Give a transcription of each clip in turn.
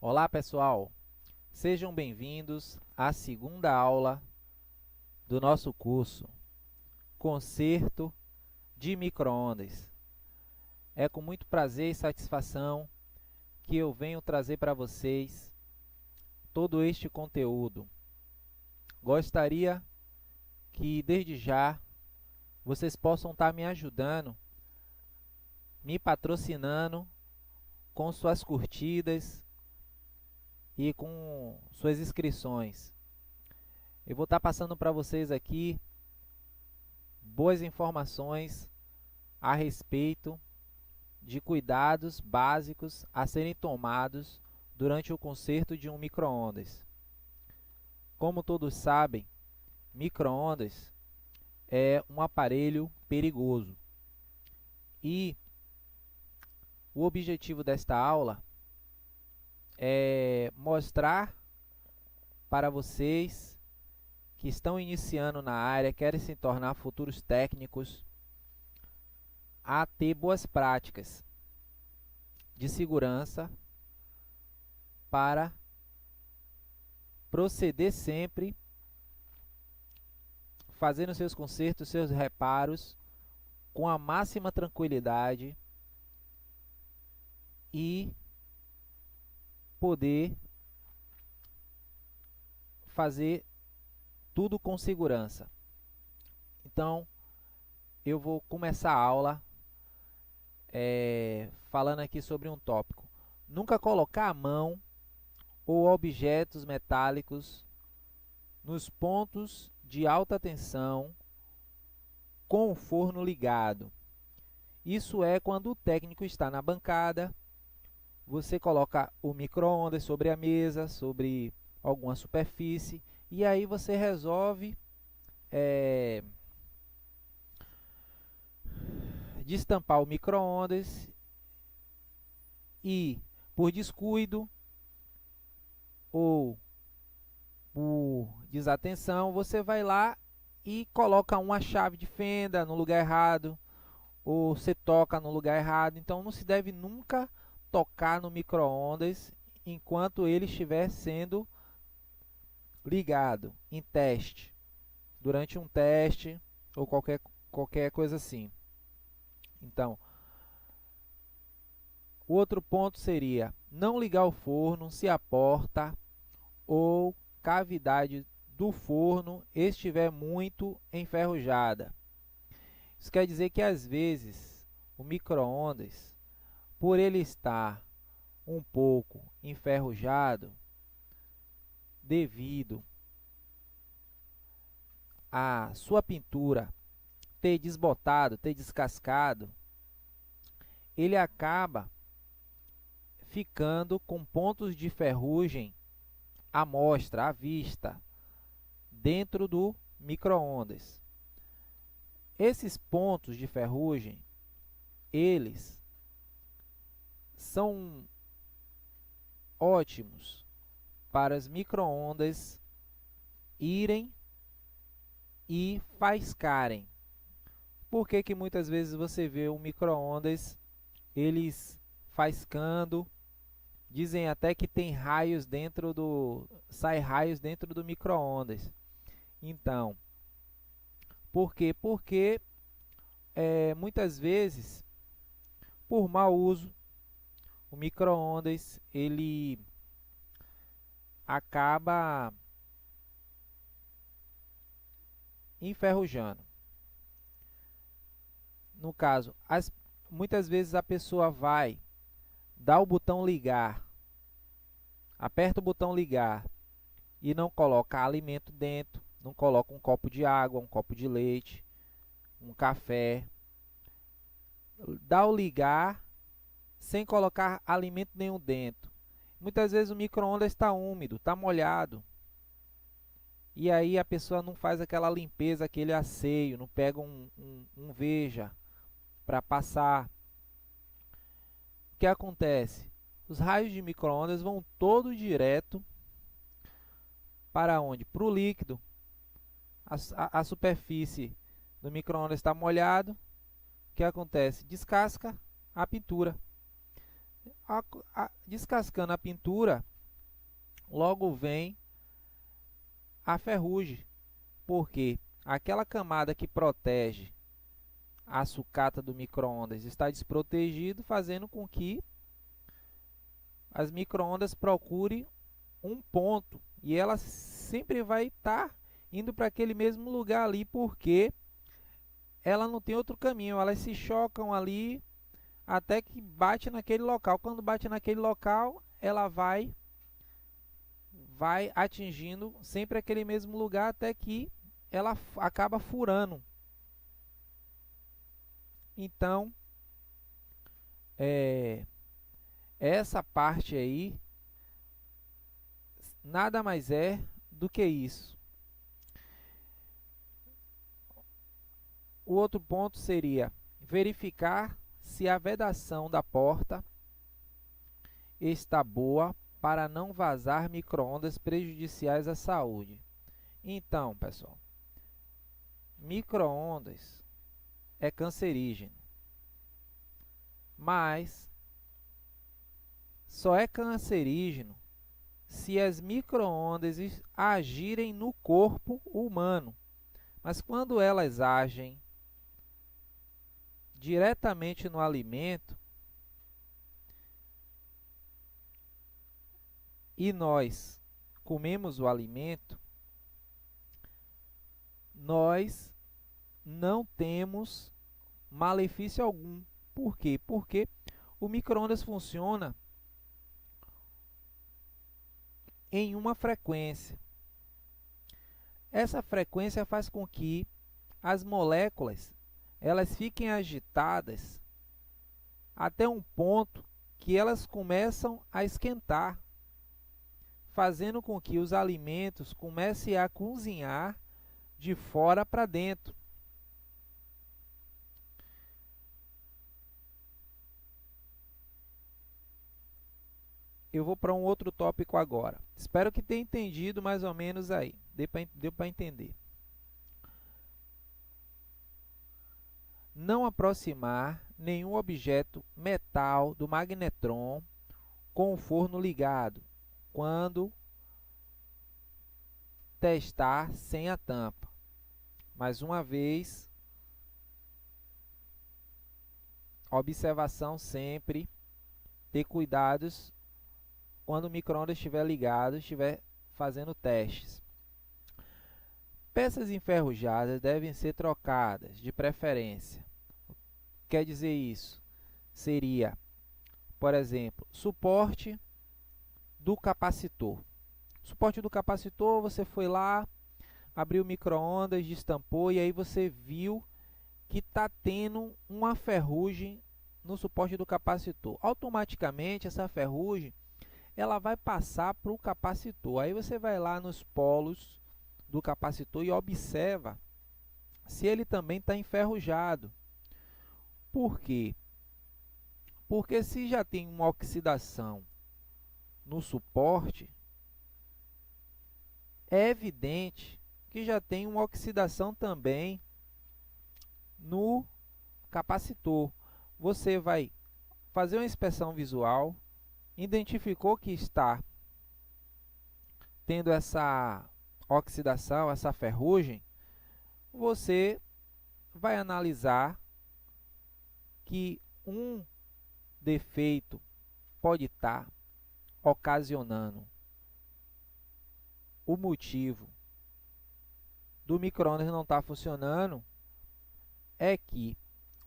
Olá pessoal, sejam bem-vindos à segunda aula do nosso curso Conserto de Micro-ondas. É com muito prazer e satisfação que eu venho trazer para vocês todo este conteúdo. Gostaria que desde já vocês possam estar me ajudando, me patrocinando com suas curtidas e com suas inscrições. Eu vou estar passando para vocês aqui boas informações a respeito de cuidados básicos a serem tomados durante o conserto de um micro-ondas. Como todos sabem, micro-ondas é um aparelho perigoso e o objetivo desta aula é mostrar para vocês que estão iniciando na área, querem se tornar futuros técnicos, a ter boas práticas de segurança para proceder sempre fazendo seus consertos, seus reparos com a máxima tranquilidade e poder fazer tudo com segurança. Então, eu vou começar a aula falando aqui sobre um tópico. Nunca colocar a mão ou objetos metálicos nos pontos de alta tensão com o forno ligado. Isso é quando o técnico está na bancada, você coloca o micro-ondas sobre a mesa, sobre alguma superfície, e aí você resolve destampar o micro-ondas e, por descuido ou por desatenção, você vai lá e coloca uma chave de fenda no lugar errado, ou você toca no lugar errado. Então não se deve nunca tocar no micro-ondas enquanto ele estiver sendo ligado em teste, durante um teste ou qualquer coisa assim. Então, o outro ponto seria não ligar o forno se a porta ou cavidade do forno estiver muito enferrujada. Isso quer dizer que às vezes o micro-ondas, por ele estar um pouco enferrujado, devido a sua pintura ter desbotado, ter descascado, ele acaba ficando com pontos de ferrugem à mostra, à vista, dentro do micro-ondas. Esses pontos de ferrugem, eles são ótimos para as micro-ondas irem e faiscarem. Por que que muitas vezes você vê o micro-ondas eles faiscando? Dizem até que tem raios dentro sai raios dentro do micro-ondas. Então, por quê? Porque muitas vezes, por mau uso, o micro-ondas ele acaba enferrujando. No caso, muitas vezes a pessoa vai dar o botão ligar, aperta o botão ligar e não coloca alimento dentro, não coloca um copo de água, um copo de leite, um café, dá o ligar sem colocar alimento nenhum dentro. Muitas vezes o micro-ondas está úmido, está molhado, e aí a pessoa não faz aquela limpeza, aquele asseio, não pega um veja para passar. O que acontece? Os raios de micro-ondas vão todo direto para onde? Para o líquido. A superfície do micro-ondas está molhado. O que acontece? Descasca a pintura. Descascando a pintura, logo vem a ferrugem, porque aquela camada que protege a sucata do micro-ondas está desprotegido, fazendo com que as micro-ondas procurem um ponto, e ela sempre vai estar indo para aquele mesmo lugar ali, porque ela não tem outro caminho, elas se chocam ali até que bate naquele local. Quando bate naquele local, ela vai atingindo sempre aquele mesmo lugar até que ela acaba furando. Então, essa parte aí nada mais é do que isso. O outro ponto seria verificar se a vedação da porta está boa para não vazar micro-ondas prejudiciais à saúde. Então, pessoal, micro-ondas é cancerígeno, mas só é cancerígeno se as micro-ondas agirem no corpo humano. Mas quando elas agem diretamente no alimento e nós comemos o alimento, nós não temos malefício algum. Por quê? Porque o micro-ondas funciona em uma frequência. Essa frequência faz com que as moléculas elas fiquem agitadas até um ponto que elas começam a esquentar, fazendo com que os alimentos comecem a cozinhar de fora para dentro. Eu vou para um outro tópico agora. Espero que tenha entendido mais ou menos aí. Deu para entender. Não aproximar nenhum objeto metal do magnetron com o forno ligado, quando testar sem a tampa. Mais uma vez, observação sempre, ter cuidados quando o micro-ondas estiver ligado, estiver fazendo testes. Peças enferrujadas devem ser trocadas, de preferência. Quer dizer isso? Seria, por exemplo, suporte do capacitor. Suporte do capacitor, você foi lá, abriu o micro-ondas, destampou e aí você viu que está tendo uma ferrugem no suporte do capacitor. Automaticamente essa ferrugem ela vai passar para o capacitor. Aí você vai lá nos polos do capacitor e observa se ele também está enferrujado. Por quê? Porque se já tem uma oxidação no suporte, é evidente que já tem uma oxidação também no capacitor. Você vai fazer uma inspeção visual, identificou que está tendo essa oxidação, essa ferrugem, você vai analisar que um defeito pode estar ocasionando o motivo do micro-ondas não estar funcionando é que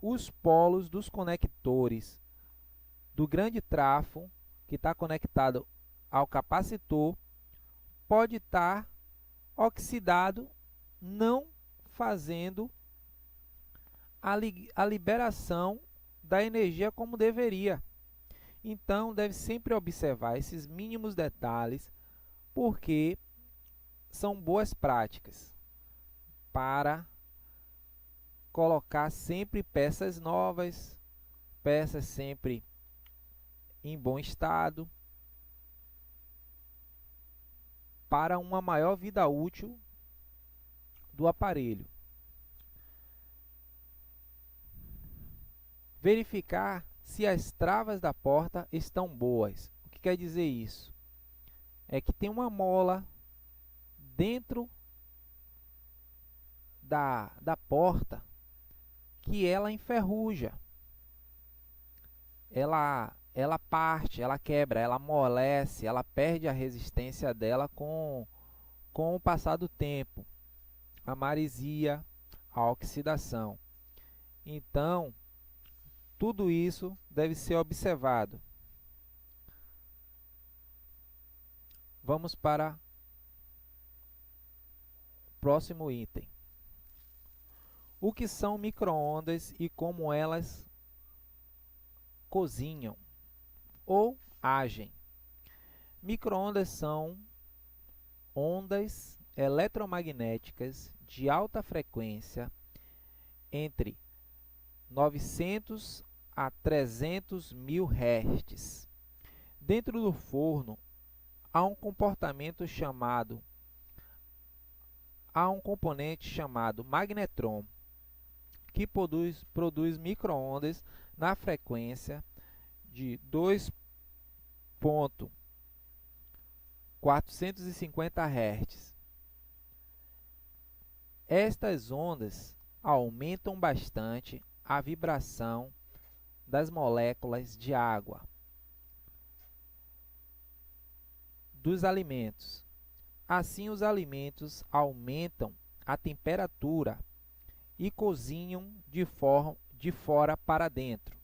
os polos dos conectores do grande trafo que está conectado ao capacitor pode estar oxidado, não fazendo a liberação da energia como deveria. Então, deve sempre observar esses mínimos detalhes, porque são boas práticas para colocar sempre peças novas, peças sempre em bom estado, para uma maior vida útil do aparelho. Verificar se as travas da porta estão boas. O que quer dizer isso? é que tem uma mola dentro da porta que ela enferruja, ela parte, ela quebra, ela amolece, ela perde a resistência dela com o passar do tempo, a maresia, a oxidação. Então, tudo isso deve ser observado. Vamos para o próximo item. O que são micro-ondas e como elas cozinham ou agem? Micro-ondas são ondas eletromagnéticas de alta frequência entre 900 a 300 mil Hz. Dentro do forno há um componente chamado magnetron, que produz micro-ondas na frequência de 2.450 Hz. Estas ondas aumentam bastante a vibração das moléculas de água dos alimentos. Assim, os alimentos aumentam a temperatura e cozinham de fora para dentro.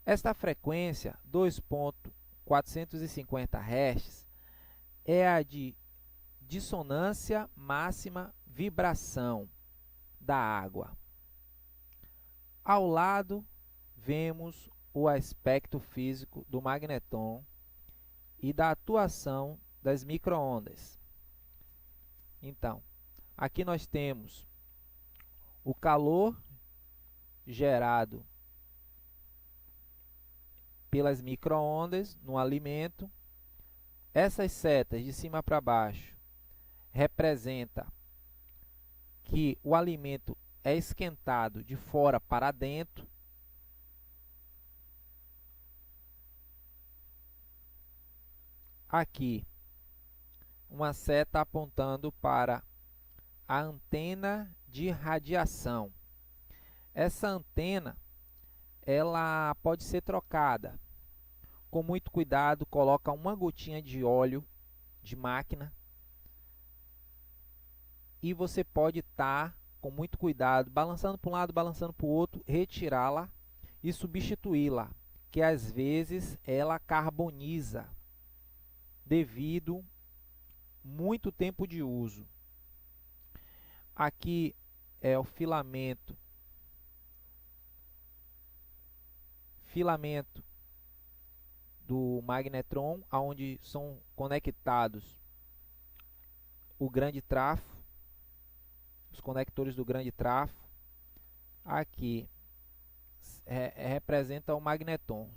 Esta frequência, 2.450 Hz, é a de dissonância máxima vibração da água. Ao lado, vemos o aspecto físico do magnetron e da atuação das micro-ondas. Então, aqui nós temos o calor gerado pelas micro-ondas no alimento. Essas setas de cima para baixo representam que o alimento é esquentado de fora para dentro. Aqui, uma seta apontando para a antena de radiação. Essa antena, ela pode ser trocada. Com muito cuidado, coloca uma gotinha de óleo de máquina e você pode estar com muito cuidado, balançando para um lado, balançando para o outro, retirá-la e substituí-la, que às vezes ela carboniza devido muito tempo de uso. Aqui é o filamento do magnetron, aonde são conectados o grande trafo, os conectores do grande trafo. Aqui representa o magnetron.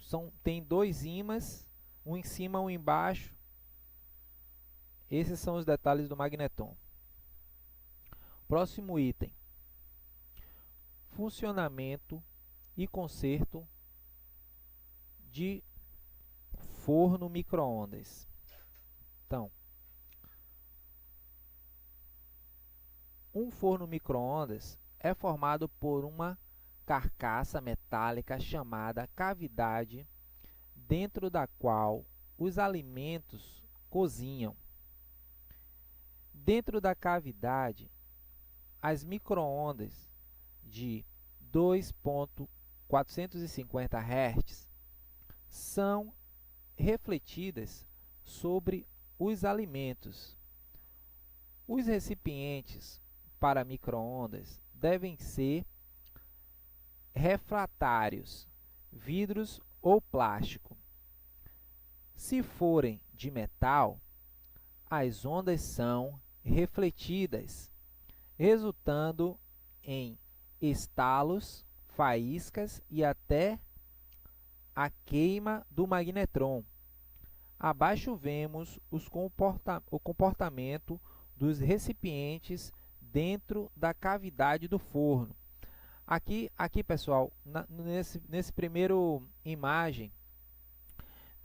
Tem dois ímãs, um em cima, um embaixo. Esses são os detalhes do magnetron. Próximo item: funcionamento e conserto de forno micro-ondas. Então, um forno micro-ondas é formado por uma carcaça metálica chamada cavidade, dentro da qual os alimentos cozinham. Dentro da cavidade, as micro-ondas de 2.450 Hz são refletidas sobre os alimentos. Os recipientes para micro-ondas devem ser refratários, vidros ou plástico. Se forem de metal, as ondas são refletidas, resultando em estalos, faíscas e até a queima do magnetron. Abaixo vemos o comportamento dos recipientes dentro da cavidade do forno. Aqui pessoal, nesse primeiro imagem,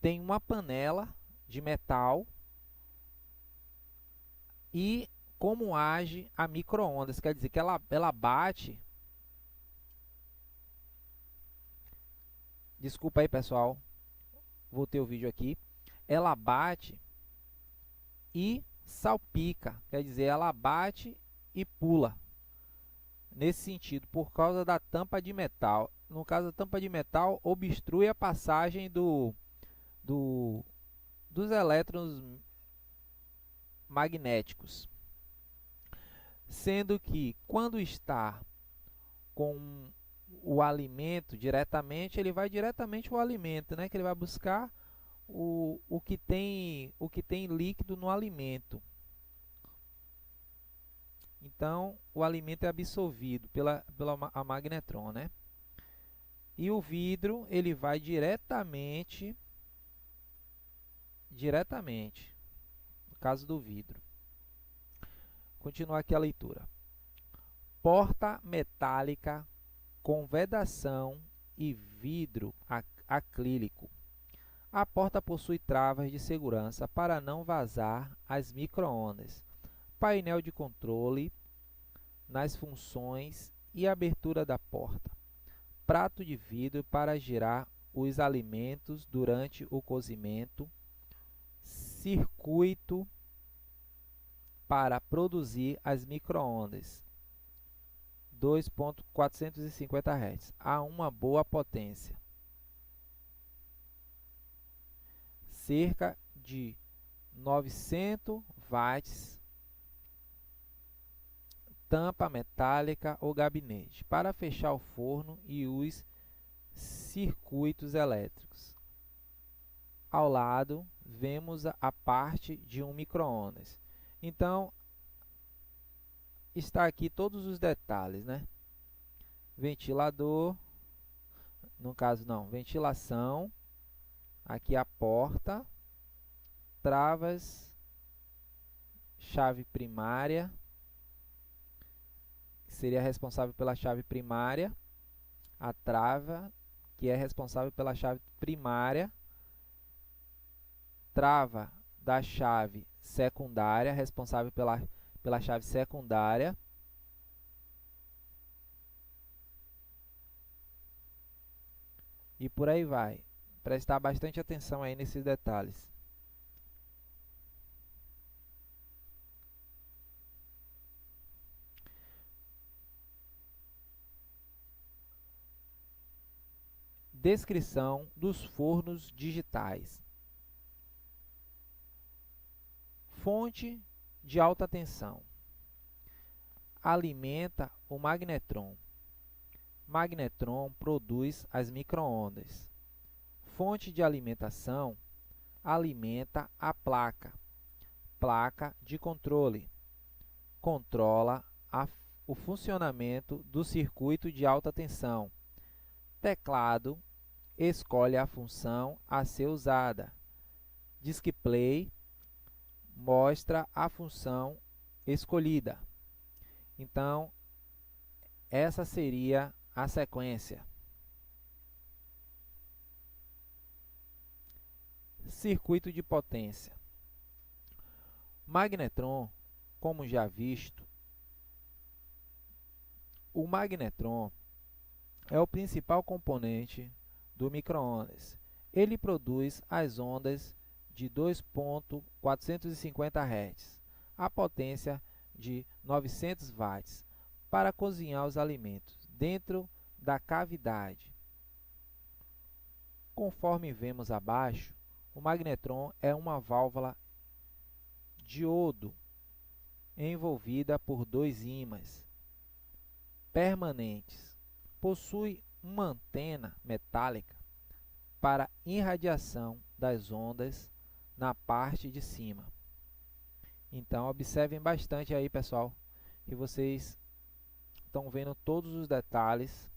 tem uma panela de metal e como age a micro-ondas. Quer dizer que ela bate. Desculpa aí, pessoal, voltei o vídeo aqui. Ela bate e salpica, quer dizer, ela bate e pula. Nesse sentido, por causa da tampa de metal. No caso, a tampa de metal obstrui a passagem dos elétrons magnéticos. Sendo que, quando está com o alimento diretamente, ele vai diretamente ao alimento, né? Que ele vai buscar o que tem líquido no alimento. Então, o alimento é absorvido pela a magnetron, né? E o vidro, ele vai diretamente, no caso do vidro. Continuar aqui a leitura. Porta metálica com vedação e vidro acrílico. A porta possui travas de segurança para não vazar as micro-ondas. Painel de controle nas funções e abertura da porta. Prato de vidro para girar os alimentos durante o cozimento. Circuito para produzir as micro-ondas. 2.450 Hz a uma boa potência. Cerca de 900 watts. Tampa metálica ou gabinete para fechar o forno e os circuitos elétricos. Ao lado, vemos a parte de um micro-ondas. Então, está aqui todos os detalhes, né? Ventilador, no caso não, ventilação, aqui a porta, travas, chave primária, que seria responsável pela chave primária, a trava, que é responsável pela chave primária, trava da chave secundária, responsável pela chave secundária, e por aí vai. Prestar bastante atenção aí nesses detalhes. Descrição dos fornos digitais. Fonte de alta tensão. Alimenta o magnetron. Magnetron produz as micro-ondas. Fonte de alimentação alimenta a placa. Placa de controle. Controla o funcionamento do circuito de alta tensão. Teclado escolhe a função a ser usada. Display mostra a função escolhida. Então, essa seria a sequência. Circuito de potência. Magnetron, como já visto, o magnetron é o principal componente do micro-ondas. Ele produz as ondas de 2.450 Hz, a potência de 900 watts, para cozinhar os alimentos dentro da cavidade. Conforme vemos abaixo, o magnetron é uma válvula diodo envolvida por dois ímãs permanentes. Possui uma antena metálica para irradiação das ondas na parte de cima. Então, observem bastante aí, pessoal, que vocês estão vendo todos os detalhes.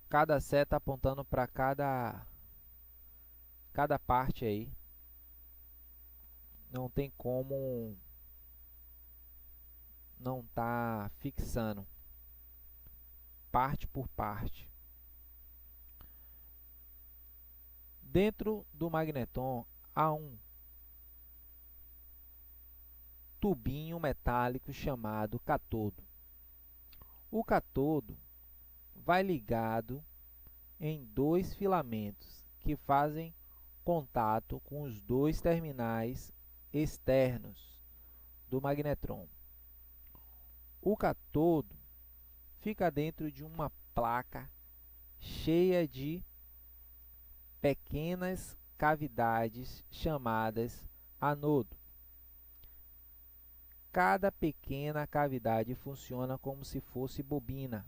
Cada seta apontando para cada parte aí. Não tem como não tá fixando parte por parte. Dentro do magnetron há um tubinho metálico chamado catodo. O catodo vai ligado em dois filamentos que fazem contato com os dois terminais externos do magnetron. O catodo fica dentro de uma placa cheia de pequenas cavidades chamadas anodo. Cada pequena cavidade funciona como se fosse bobina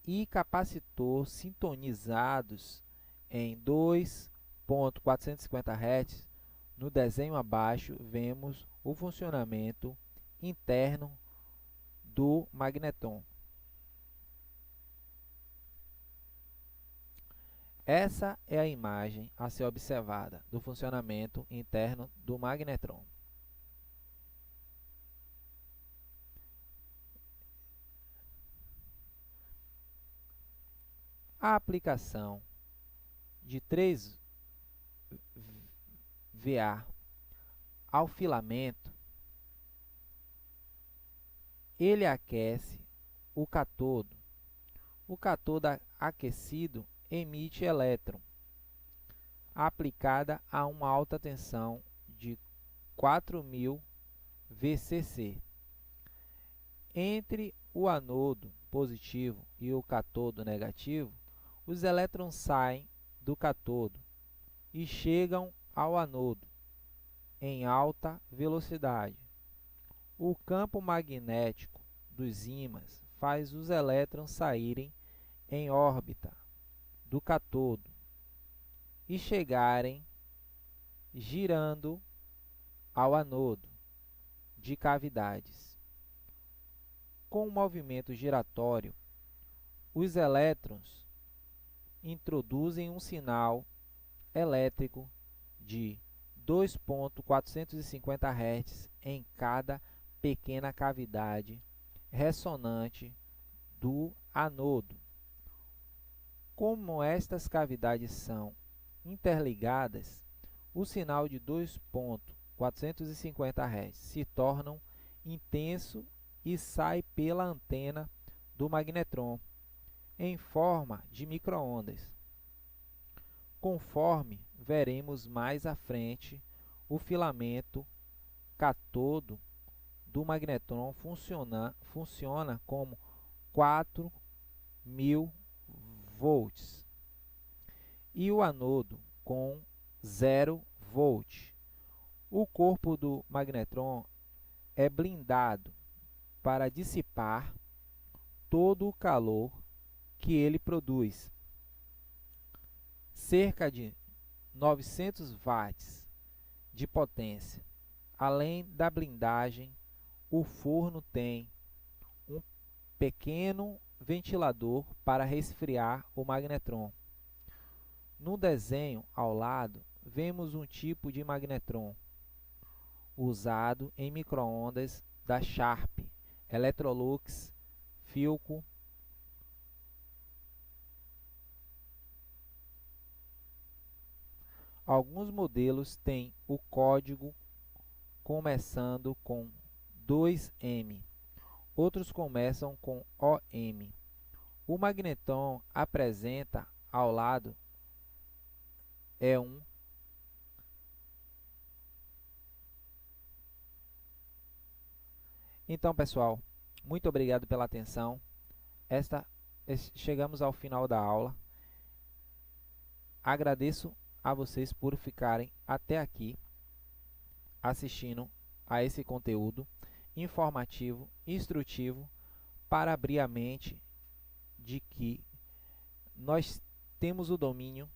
e capacitor sintonizados em 2.450 Hz. No desenho abaixo, vemos o funcionamento interno do magnetron. Essa é a imagem a ser observada do funcionamento interno do magnetron. A aplicação de 3VA ao filamento, ele aquece o catodo. O catodo aquecido emite elétron aplicada a uma alta tensão de 4000 VCC. Entre o anodo positivo e o catodo negativo, os elétrons saem do catodo e chegam ao anodo em alta velocidade. O campo magnético dos ímãs faz os elétrons saírem em órbita do catodo e chegarem girando ao anodo de cavidades. Com o movimento giratório, os elétrons introduzem um sinal elétrico de 2.450 Hz em cada pequena cavidade ressonante do anodo. Como estas cavidades são interligadas, o sinal de 2.450 Hz se torna intenso e sai pela antena do magnetron em forma de micro-ondas. Conforme veremos mais à frente, o filamento catodo do magnetron funciona como 4000 volts e o anodo com 0 volt. O corpo do magnetron é blindado para dissipar todo o calor que ele produz. Cerca de 900 watts de potência. Além da blindagem, o forno tem um pequeno ventilador para resfriar o magnetron. No desenho ao lado, vemos um tipo de magnetron usado em micro-ondas da Sharp, Electrolux, Philco. Alguns modelos têm o código começando com 2M, outros começam com OM. O magnetron apresenta ao lado E1. Então, pessoal, muito obrigado pela atenção. Chegamos ao final da aula. Agradeço a vocês por ficarem até aqui assistindo a esse conteúdo informativo, instrutivo, para abrir a mente de que nós temos o domínio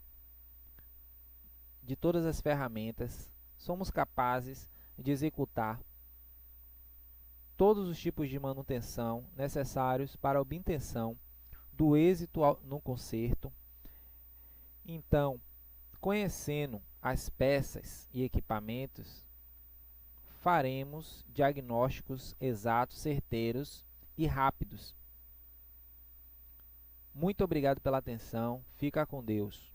de todas as ferramentas, somos capazes de executar todos os tipos de manutenção necessários para a obtenção do êxito no conserto. Então, conhecendo as peças e equipamentos, faremos diagnósticos exatos, certeiros e rápidos. Muito obrigado pela atenção. Fica com Deus.